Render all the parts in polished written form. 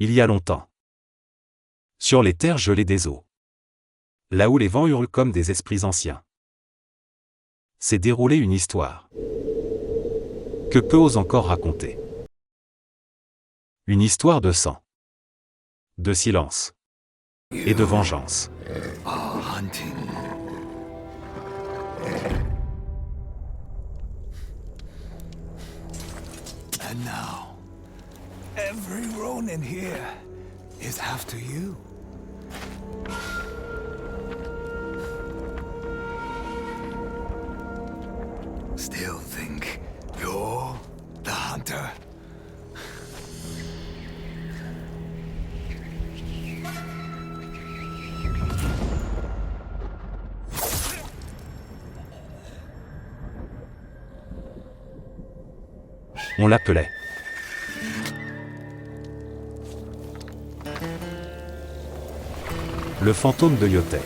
Il y a longtemps. Sur les terres gelées des eaux. Là où les vents hurlent comme des esprits anciens. S'est déroulée une histoire. Que peu osent encore raconter. Une histoire de sang. De silence. Et de vengeance. Hunting. And now, every Ronin here is after you. Still think you're the hunter? On l'appelait. Le fantôme de Yotei.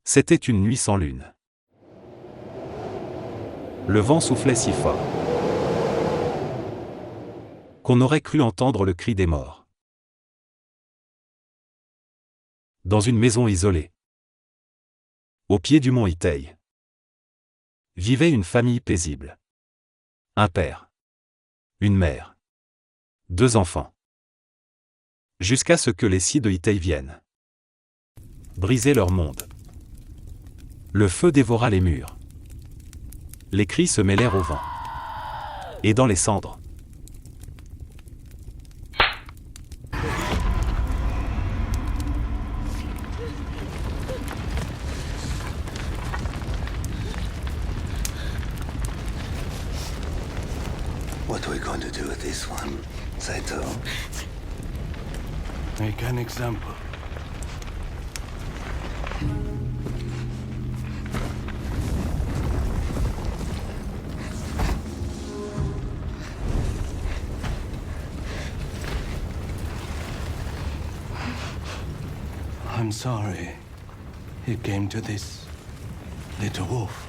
C'était une nuit sans lune. Le vent soufflait si fort qu'on aurait cru entendre le cri des morts. Dans une maison isolée, au pied du mont Yotei, vivait une famille paisible. Un père, une mère, 2 enfants. Jusqu'à ce que les scies de Yotei viennent briser leur monde. Le feu dévora les murs. Les cris se mêlèrent au vent. Et dans les cendres. What are we going to do with this one, Saito? Make an example. I'm sorry it came to this, little wolf.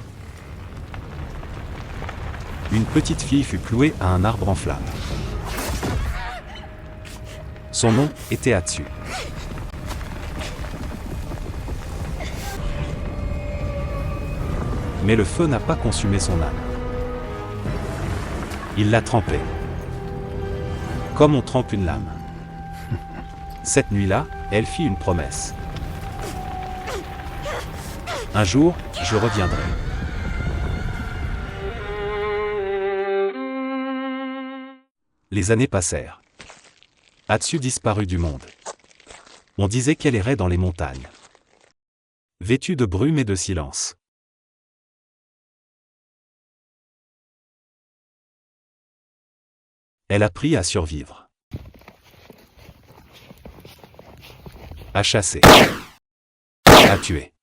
Une petite fille fut clouée à un arbre en flammes. Son nom était Atsu. Mais le feu n'a pas consumé son âme. Il l'a trempée. Comme on trempe une lame. Cette nuit-là, elle fit une promesse. Un jour, je reviendrai. Les années passèrent. Atsu disparut du monde. On disait qu'elle errait dans les montagnes. Vêtue de brume et de silence. Elle apprit à survivre. À chasser. À tuer.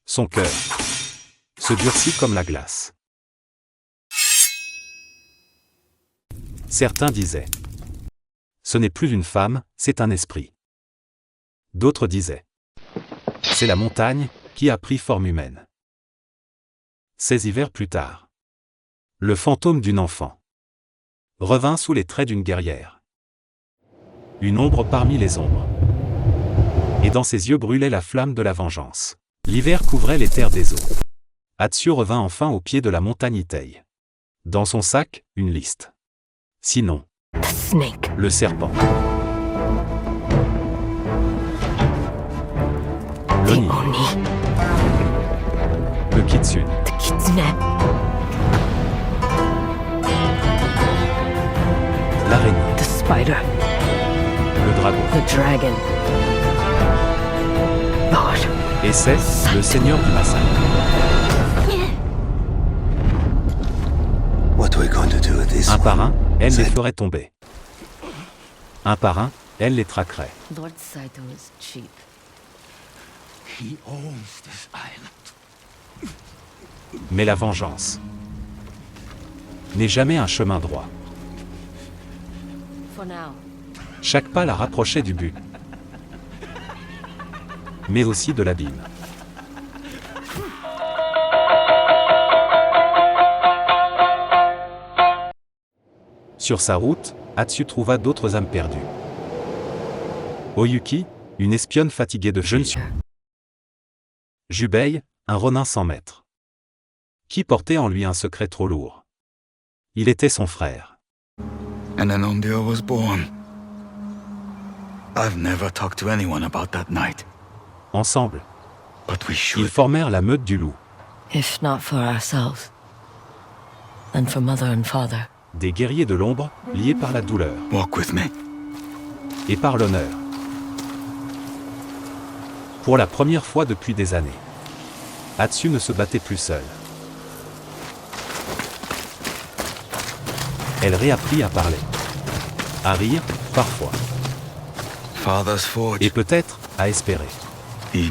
Son cœur se durcit comme la glace. Certains disaient: ce n'est plus une femme, c'est un esprit. D'autres disaient: c'est la montagne qui a pris forme humaine. 16 hivers plus tard, le fantôme d'une enfant revint sous les traits d'une guerrière. Une ombre parmi les ombres. Et dans ses yeux brûlait la flamme de la vengeance. L'hiver couvrait les terres des eaux. Atsu revint enfin au pied de la montagne Yotei. Dans son sac, une liste. Sinon, Snake. le serpent. L'Oni. The Oni. Le Kitsune. The Kitsune. L'araignée. The Spider. Le dragon. The Dragon. Lord. Et c'est le seigneur du massacre. What are we going to do with this Un one? par un, elle les Saito. ferait tomber. Un par un, elle les traquerait. Lord Saito is cheap. He owns this island. Mais la vengeance n'est jamais un chemin droit. For now. Chaque pas la rapprochait du but. mais aussi de l'abîme. Sur sa route, Atsu trouva d'autres âmes perdues. Oyuki, une espionne fatiguée de fuir. Jubei, un ronin sans maître. Qui portait en lui un secret trop lourd. Il était son frère. And then Onryo was born. I've never talked to anyone about that night, Ensemble, but we ils should. formèrent la meute du loup, If not for ourselves, then for mother and father. des guerriers de l'ombre, liés par la douleur Walk with me. et par l'honneur. Pour la première fois depuis des années, Atsu ne se battait plus seule. Elle réapprit à parler, à rire, parfois, Father's forge. et peut-être à espérer. He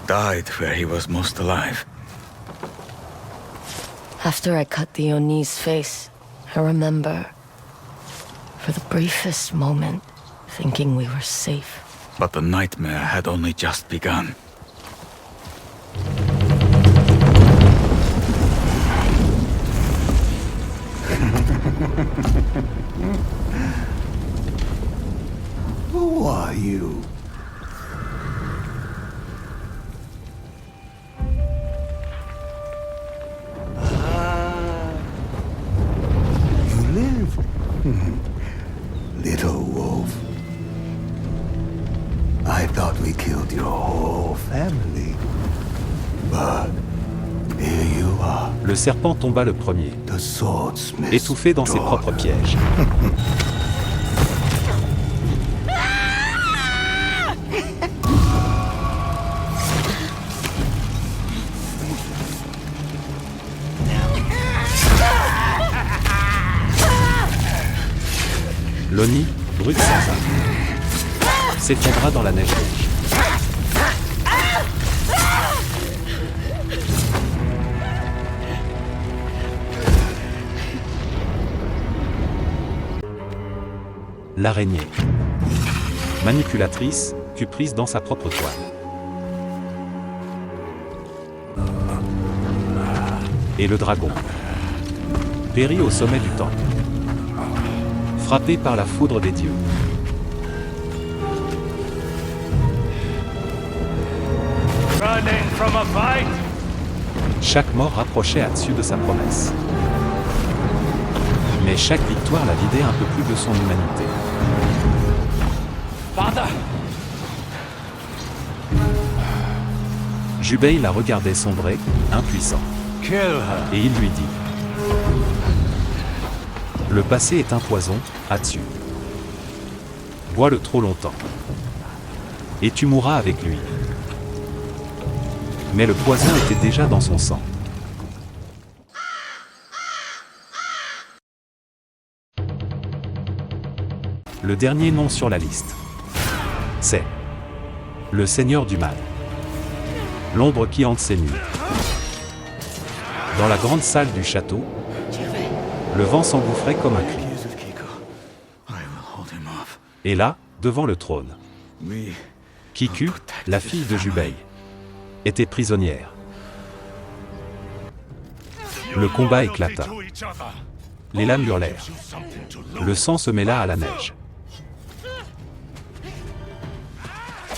died where he was most alive. After I cut the Oni's face, I remember, for the briefest moment, thinking we were safe. But the nightmare had only just begun. Who are you? You live, little wolf. I thought we killed your whole family. But here you are, Le serpent tomba le premier, the swordsmith. étouffé dans ses propres pièges. L'Oni, brute sans âme, s'effondra dans la neige rouge. L'araignée, manipulatrice, fut prise dans sa propre toile. Et le dragon périt au sommet du temple, frappé par la foudre des dieux. Running from a fight? Chaque mort rapprochait Atsu de sa promesse. Mais chaque victoire la vidait un peu plus de son humanité. Father! Jubei la regardait sombrer, impuissant, Kill her. et il lui dit: le passé est un poison, Atsu. Bois-le trop longtemps, et tu mourras avec lui. Mais le poison était déjà dans son sang. Le dernier nom sur la liste, c'est le Seigneur du Mal. L'ombre qui hante ses nuits. Dans la grande salle du château, le vent s'engouffrait comme un cri. Years of Kiko. I will hold him off. Et là, devant le trône, We Kiku, la fille de Jubei, était prisonnière. Le combat éclata. Les lames hurlèrent. Le sang se mêla à la neige.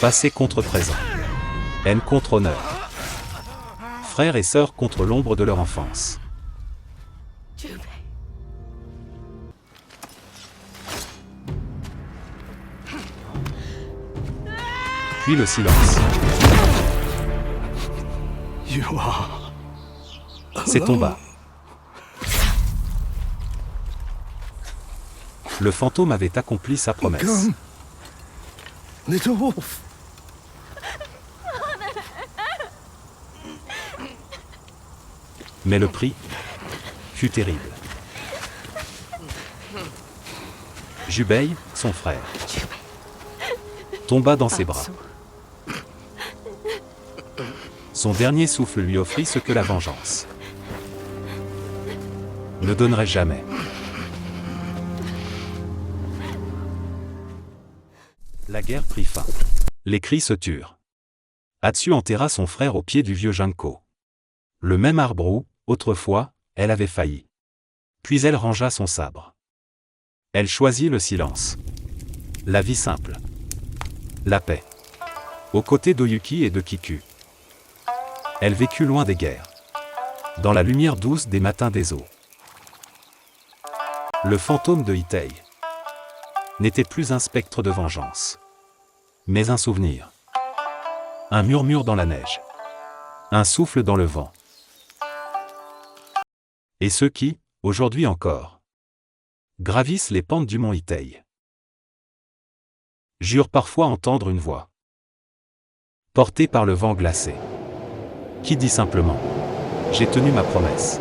Passé contre présent. Haine contre honneur. Frères et sœurs contre l'ombre de leur enfance. Puis le silence. You are C'est tomba. Le fantôme avait accompli sa promesse. Come, little wolf. Mais le prix fut terrible. Jubei, son frère, tomba dans ses bras. Son dernier souffle lui offrit ce que la vengeance ne donnerait jamais. La guerre prit fin. Les cris se turent. Atsu enterra son frère au pied du vieux Junko. Le même arbre où, autrefois, elle avait failli. Puis elle rangea son sabre. Elle choisit le silence. La vie simple. La paix. Aux côtés d'Oyuki et de Kiku. Elle vécut loin des guerres. Dans la lumière douce des matins des eaux. Le fantôme de Hitei n'était plus un spectre de vengeance, mais un souvenir. Un murmure dans la neige. Un souffle dans le vent. Et ceux qui, aujourd'hui encore, gravissent les pentes du mont Hitei, jurent parfois entendre une voix, portée par le vent glacé, qui dit simplement « J'ai tenu ma promesse ».